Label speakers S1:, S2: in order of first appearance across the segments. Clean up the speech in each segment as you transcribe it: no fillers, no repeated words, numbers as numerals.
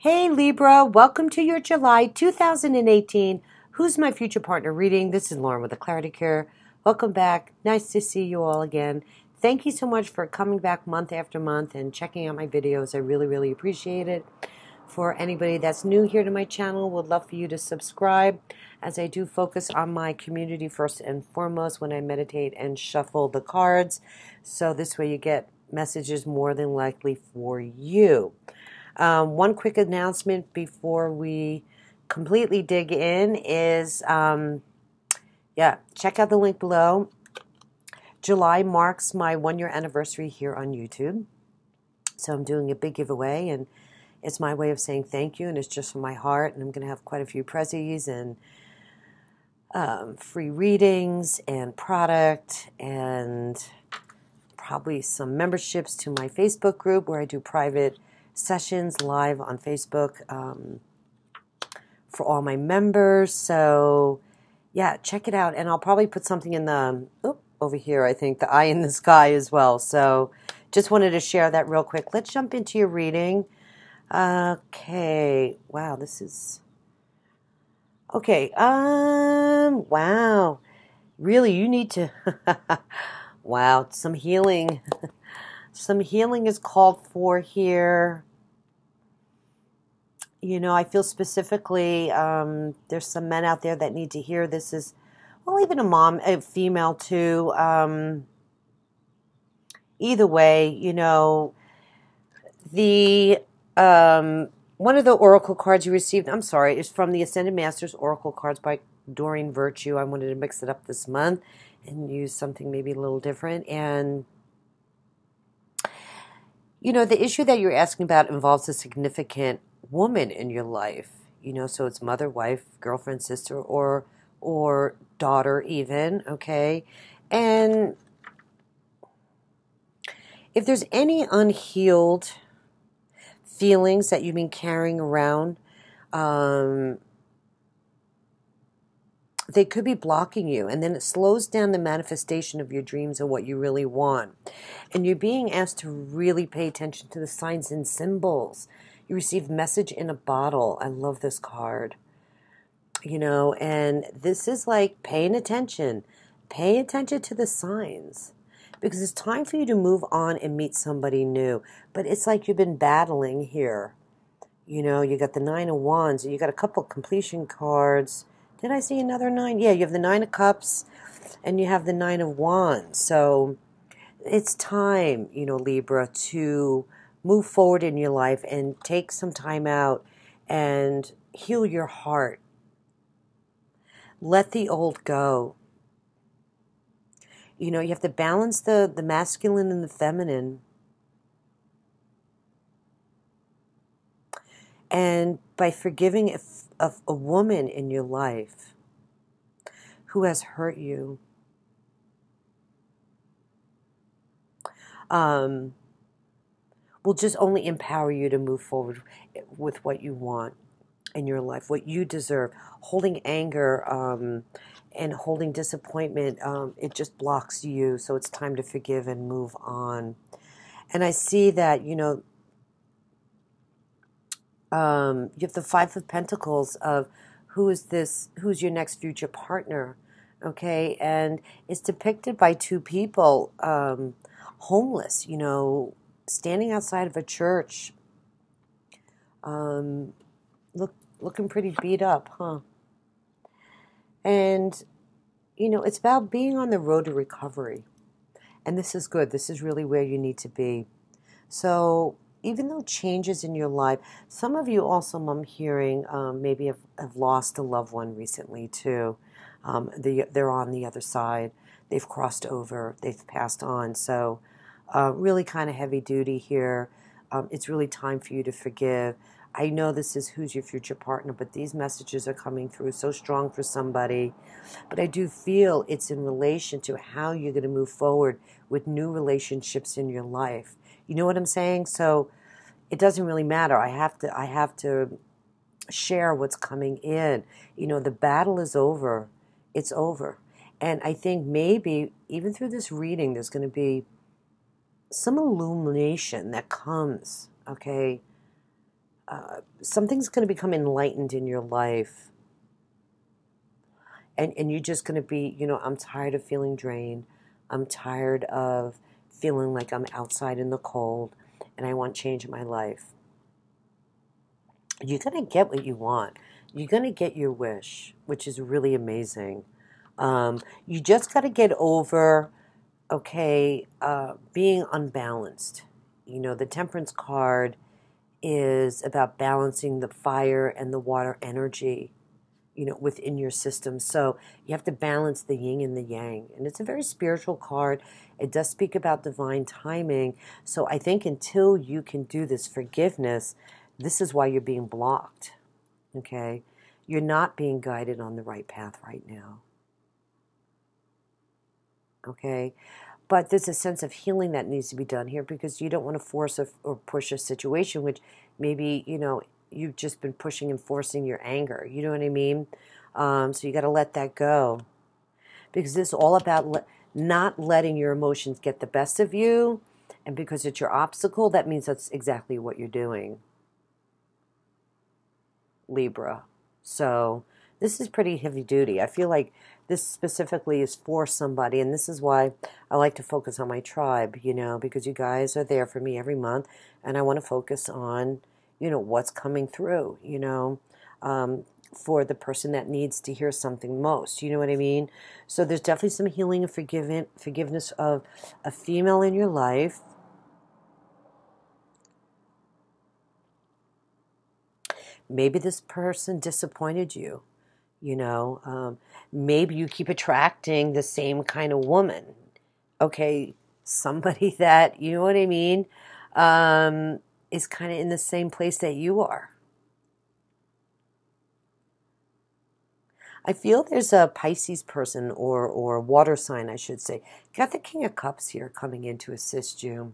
S1: Hey Libra, welcome to your July 2018 Who's My Future Partner reading. This is Lauren with the Clarity Cure. Welcome back. Nice to see you all again. Thank you so much for coming back month after month and checking out my videos. I really appreciate it. For anybody that's new here to my channel, would love for you to subscribe, as I do focus on my community first and foremost when I meditate and shuffle the cards. So this way you get messages more than likely for you. One quick announcement before we completely dig in is, check out the link below. July marks my 1-year anniversary here on YouTube. So I'm doing a big giveaway, and it's my way of saying thank you, and it's just from my heart. And I'm going to have quite a few prezzies and free readings and product and probably some memberships to my Facebook group where I do private sessions live on Facebook for all my members. So yeah, check it out, and I'll probably put something in the over here, I think, the eye in the sky as well. So just wanted to share that real quick. Let's jump into your reading. Okay, wow, this is okay. Wow, really, you need to wow, some healing. Some healing is called for here. You know, I feel specifically there's some men out there that need to hear this. Is, well, even a mom, a female too. Either way, you know, the one of the oracle cards you received, I'm sorry, is from the Ascended Masters Oracle cards by Doreen Virtue. I wanted to mix it up this month and use something maybe a little different. And you know, the issue that you're asking about involves a significant woman in your life. You know, so it's mother, wife, girlfriend, sister, or daughter even, okay? And if there's any unhealed feelings that you've been carrying around, they could be blocking you, and then it slows down the manifestation of your dreams and what you really want. And you're being asked to really pay attention to the signs and symbols. You receive message in a bottle. I love this card. You know, and this is like paying attention. Pay attention to the signs, because it's time for you to move on and meet somebody new. But it's like you've been battling here. You know, you got the 9 of Wands, and you got a couple completion cards. Did I see another 9? Yeah, you have the 9 of Cups, and you have the 9 of Wands. So it's time, you know, Libra, to move forward in your life and take some time out and heal your heart. Let the old go. You know, you have to balance the masculine and the feminine. And by forgiving a woman in your life who has hurt you, will just only empower you to move forward with what you want in your life, what you deserve. Holding anger and holding disappointment, it just blocks you. So it's time to forgive and move on. And I see that, you know, you have the 5 of Pentacles of who's your next future partner, okay? And it's depicted by 2 people, homeless, you know, standing outside of a church, looking pretty beat up, huh? And, you know, it's about being on the road to recovery. And this is good. This is really where you need to be. So even though changes in your life, some of you also, I'm hearing, maybe have lost a loved one recently too. They're on the other side. They've crossed over. They've passed on. So really kind of heavy duty here. It's really time for you to forgive. I know this is who's your future partner, but these messages are coming through so strong for somebody. But I do feel it's in relation to how you're going to move forward with new relationships in your life. You know what I'm saying? So it doesn't really matter. I have to share what's coming in. You know, the battle is over. It's over. And I think maybe even through this reading, there's going to be some illumination that comes, okay? Something's going to become enlightened in your life. And you're just going to be, I'm tired of feeling drained. I'm tired of feeling like I'm outside in the cold, and I want change in my life. You're going to get what you want. You're going to get your wish, which is really amazing. You just got to get over, okay, being unbalanced. The Temperance card is about balancing the fire and the water energy, within your system. So you have to balance the yin and the yang. And it's a very spiritual card. It does speak about divine timing. So I think until you can do this forgiveness, this is why you're being blocked. Okay? You're not being guided on the right path right now. Okay? But there's a sense of healing that needs to be done here, because you don't want to force or push a situation, which maybe, you've just been pushing and forcing your anger. You know what I mean? So you got to let that go, because this is all about not letting your emotions get the best of you. And because it's your obstacle, that means that's exactly what you're doing, Libra. So this is pretty heavy duty. I feel like this specifically is for somebody, and this is why I like to focus on my tribe, because you guys are there for me every month, and I want to focus on, what's coming through, for the person that needs to hear something most. You know what I mean? So there's definitely some healing and forgiveness of a female in your life. Maybe this person disappointed you. Maybe you keep attracting the same kind of woman. Okay, somebody that, you know what I mean, is kind of in the same place that you are. I feel there's a Pisces person or water sign, I should say. Got the King of Cups here coming in to assist you.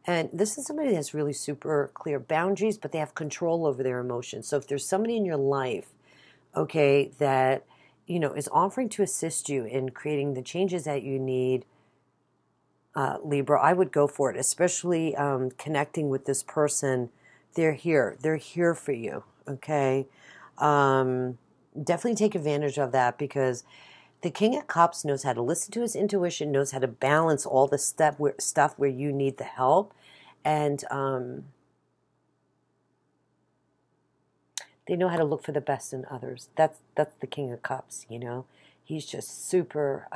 S1: And this is somebody that has really super clear boundaries, but they have control over their emotions. So if there's somebody in your life, okay, that, is offering to assist you in creating the changes that you need, Libra, I would go for it, especially connecting with this person. They're here. They're here for you, okay? Definitely take advantage of that, because the King of Cups knows how to listen to his intuition, knows how to balance all the stuff where you need the help. And they know how to look for the best in others. That's the King of Cups, He's just super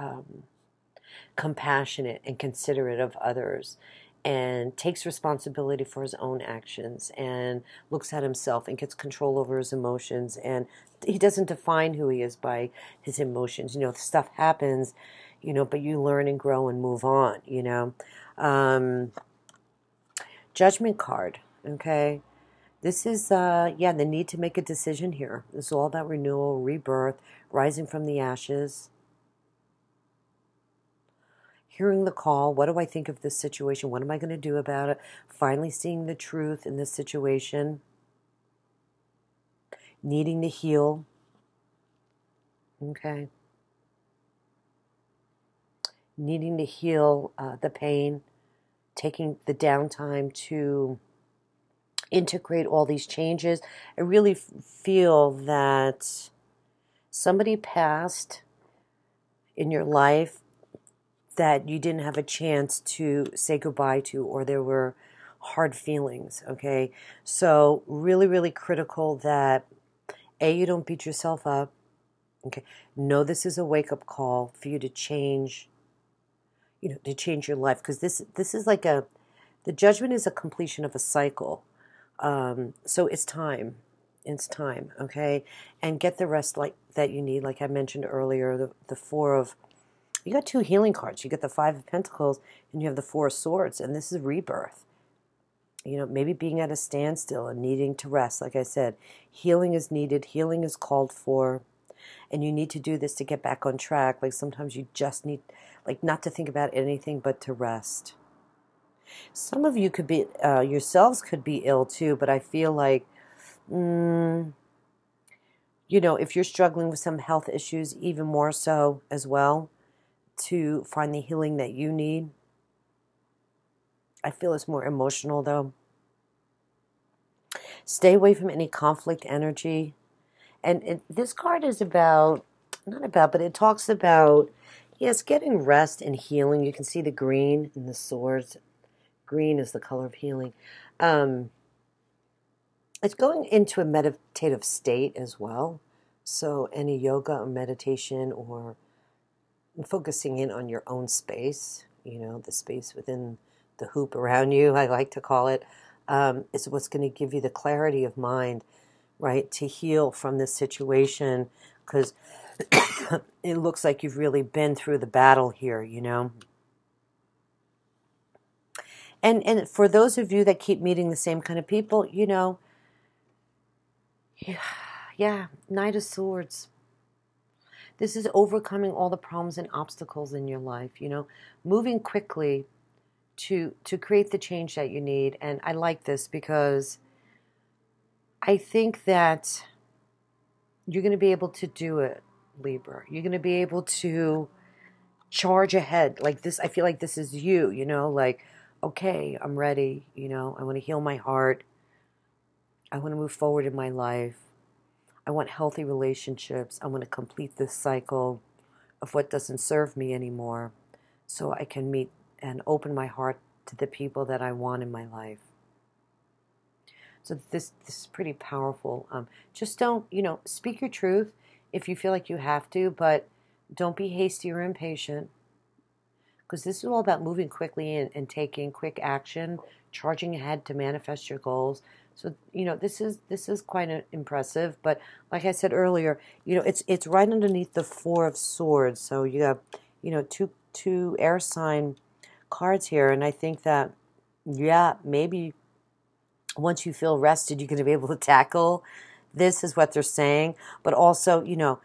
S1: compassionate and considerate of others, and takes responsibility for his own actions, and looks at himself and gets control over his emotions. And he doesn't define who he is by his emotions. Stuff happens, but you learn and grow and move on, Judgment card, okay? This is, the need to make a decision here. This is all about renewal, rebirth, rising from the ashes, hearing the call. What do I think of this situation? What am I going to do about it? Finally seeing the truth in this situation. Needing to heal. Okay. Needing to heal the pain. Taking the downtime to integrate all these changes. I really feel that somebody passed in your life that you didn't have a chance to say goodbye to, or there were hard feelings, okay? So really, really critical that, A, you don't beat yourself up, okay? Know this is a wake-up call for you to change, to change your life, because this is like the judgment is a completion of a cycle. So it's time. It's time, okay? And get the rest that you need, like I mentioned earlier, the Four of... You got two healing cards. You got the Five of Pentacles, and you have the Four of Swords, and this is rebirth. Maybe being at a standstill and needing to rest. Like I said, healing is needed. Healing is called for. And you need to do this to get back on track. Like sometimes you just need, not to think about anything but to rest. Some of you could be, yourselves could be ill too, but I feel like, if you're struggling with some health issues, even more so as well, to find the healing that you need. I feel it's more emotional though. Stay away from any conflict energy. And this card is about, not about, but it talks about, yes, getting rest and healing. You can see the green in the swords. Green is the color of healing. It's going into a meditative state as well. So any yoga or meditation or focusing in on your own space, you know, the space within the hoop around you, I like to call it, is what's going to give you the clarity of mind, right, to heal from this situation, because it looks like you've really been through the battle here, you know. And for those of you that keep meeting the same kind of people, you know, yeah, Knight of Swords. This is overcoming all the problems and obstacles in your life, you know, moving quickly to create the change that you need. And I like this because I think that you're going to be able to do it, Libra. You're going to be able to charge ahead. Like this, I feel like this is you, you know, like, okay, I'm ready, you know, I want to heal my heart. I want to move forward in my life. I want healthy relationships. I want to complete this cycle of what doesn't serve me anymore so I can meet and open my heart to the people that I want in my life. So this is pretty powerful. Just don't, you know, speak your truth if you feel like you have to, but don't be hasty or impatient, because this is all about moving quickly and taking quick action, charging ahead to manifest your goals. So, you know, this is quite impressive. But like I said earlier, you know, it's right underneath the Four of Swords. So you have, you know, two air sign cards here, and I think that, yeah, maybe once you feel rested, you're going to be able to tackle this, is what they're saying. But also, you know,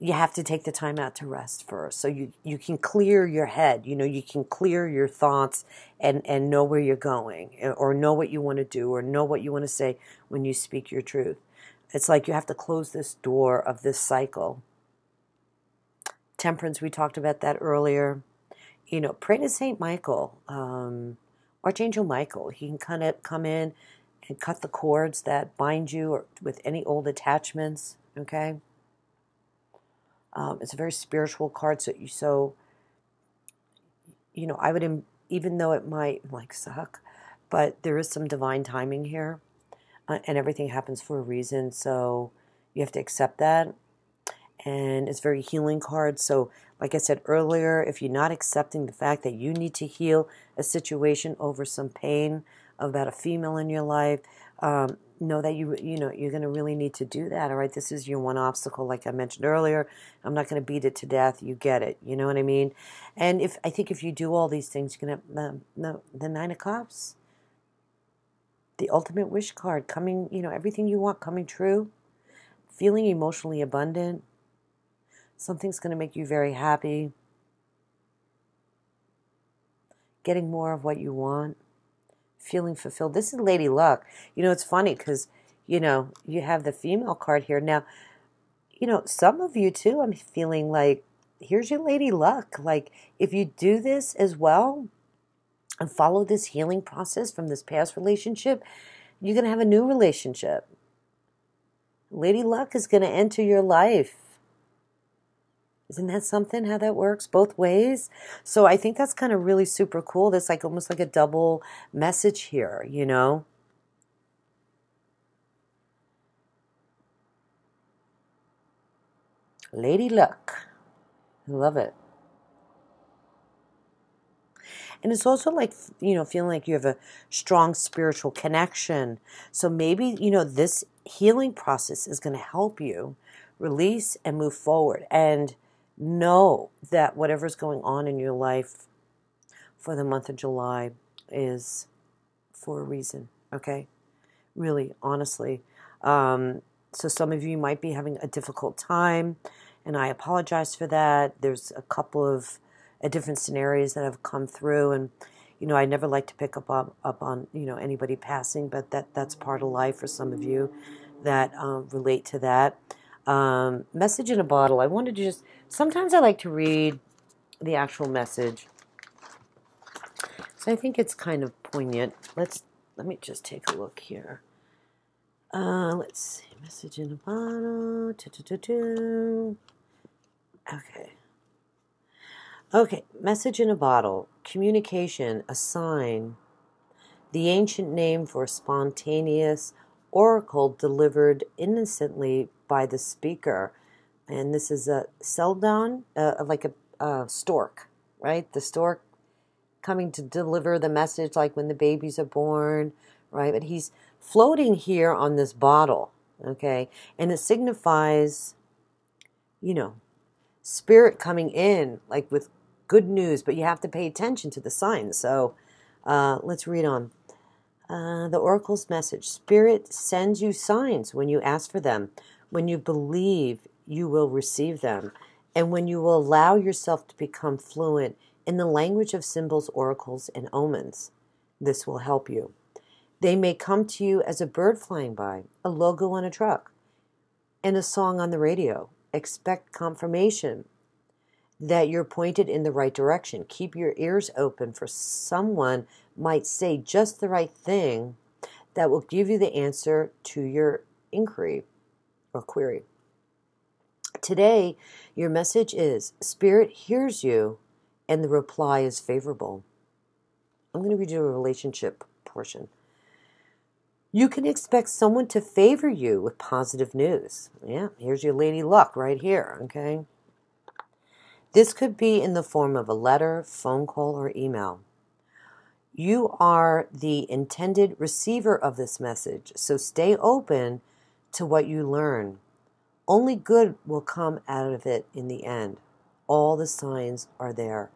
S1: you have to take the time out to rest first. So you can clear your head, you know, you can clear your thoughts and know where you're going, or know what you want to do, or know what you want to say when you speak your truth. It's like you have to close this door of this cycle. Temperance, we talked about that earlier. You know, pray to Saint Michael, Archangel Michael. He can kind of come in and cut the cords that bind you, or with any old attachments, okay? It's a very spiritual card, so you know, I would, even though it might like suck, but there is some divine timing here, and everything happens for a reason. So you have to accept that, and it's a very healing card. So, like I said earlier, if you're not accepting the fact that you need to heal a situation over some pain about a female in your life, know that you know you're going to really need to do that. All right, this is your one obstacle, like I mentioned earlier. I'm not going to beat it to death. You get it. You know what I mean? And I think if you do all these things, you're going to the Nine of Cups, the ultimate wish card, coming. You know, everything you want coming true. Feeling emotionally abundant. Something's going to make you very happy. Getting more of what you want. Feeling fulfilled. This is Lady Luck. You know, it's funny because, you know, you have the female card here. Now, you know, some of you too, I'm feeling like, here's your Lady Luck. Like, if you do this as well and follow this healing process from this past relationship, you're going to have a new relationship. Lady Luck is going to enter your life. Isn't that something, how that works both ways? So I think that's kind of really super cool. That's like almost like a double message here, you know? Lady Luck. I love it. And it's also like, you know, feeling like you have a strong spiritual connection. So maybe, you know, this healing process is going to help you release and move forward. And know that whatever's going on in your life for the month of July is for a reason, okay? Really, honestly. So some of you might be having a difficult time, and I apologize for that. There's a couple of different scenarios that have come through, and, you know, I never like to pick up on, you know, anybody passing, but that's part of life for some of you that relate to that. Message in a bottle. I wanted to just, sometimes I like to read the actual message. So I think it's kind of poignant. Let me just take a look here. Let's see. Message in a bottle. Okay. Okay. Message in a bottle. Communication, a sign. The ancient name for spontaneous oracle delivered innocently by the speaker. And this is a seldon, like a stork, right? The stork coming to deliver the message, like when the babies are born, right? But he's floating here on this bottle, okay? And it signifies, you know, spirit coming in, like with good news, but you have to pay attention to the signs. So let's read on. The oracle's message. Spirit sends you signs when you ask for them. When you believe, you will receive them. And when you will allow yourself to become fluent in the language of symbols, oracles, and omens, this will help you. They may come to you as a bird flying by, a logo on a truck, and a song on the radio. Expect confirmation that you're pointed in the right direction. Keep your ears open, for someone might say just the right thing that will give you the answer to your inquiry or query. Today, your message is, Spirit hears you, and the reply is favorable. I'm going to read you a relationship portion. You can expect someone to favor you with positive news. Yeah, here's your lady luck right here, okay? This could be in the form of a letter, phone call, or email. You are the intended receiver of this message, so stay open to what you learn. Only good will come out of it in the end. All the signs are there.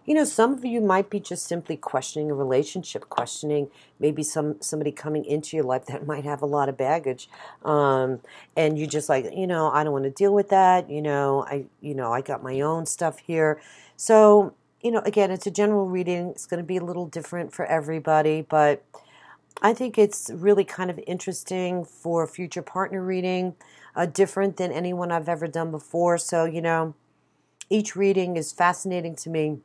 S1: You know, some of you might be just simply questioning a relationship, questioning maybe somebody coming into your life that might have a lot of baggage, and you just like, I don't want to deal with that. I got my own stuff here. So, again, it's a general reading. It's going to be a little different for everybody, but I think it's really kind of interesting for future partner reading, different than anyone I've ever done before. So, each reading is fascinating to me.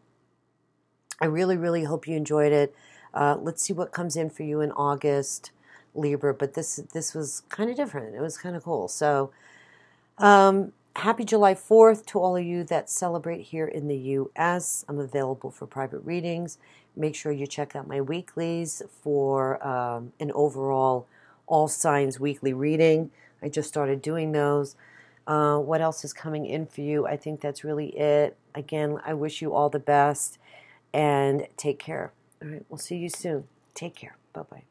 S1: I really, really hope you enjoyed it. Let's see what comes in for you in August, Libra. But this was kind of different. It was kind of cool. So happy July 4th to all of you that celebrate here in the U.S. I'm available for private readings. Make sure you check out my weeklies for an overall all signs weekly reading. I just started doing those. What else is coming in for you? I think that's really it. Again, I wish you all the best. And take care. All right, we'll see you soon. Take care. Bye-bye.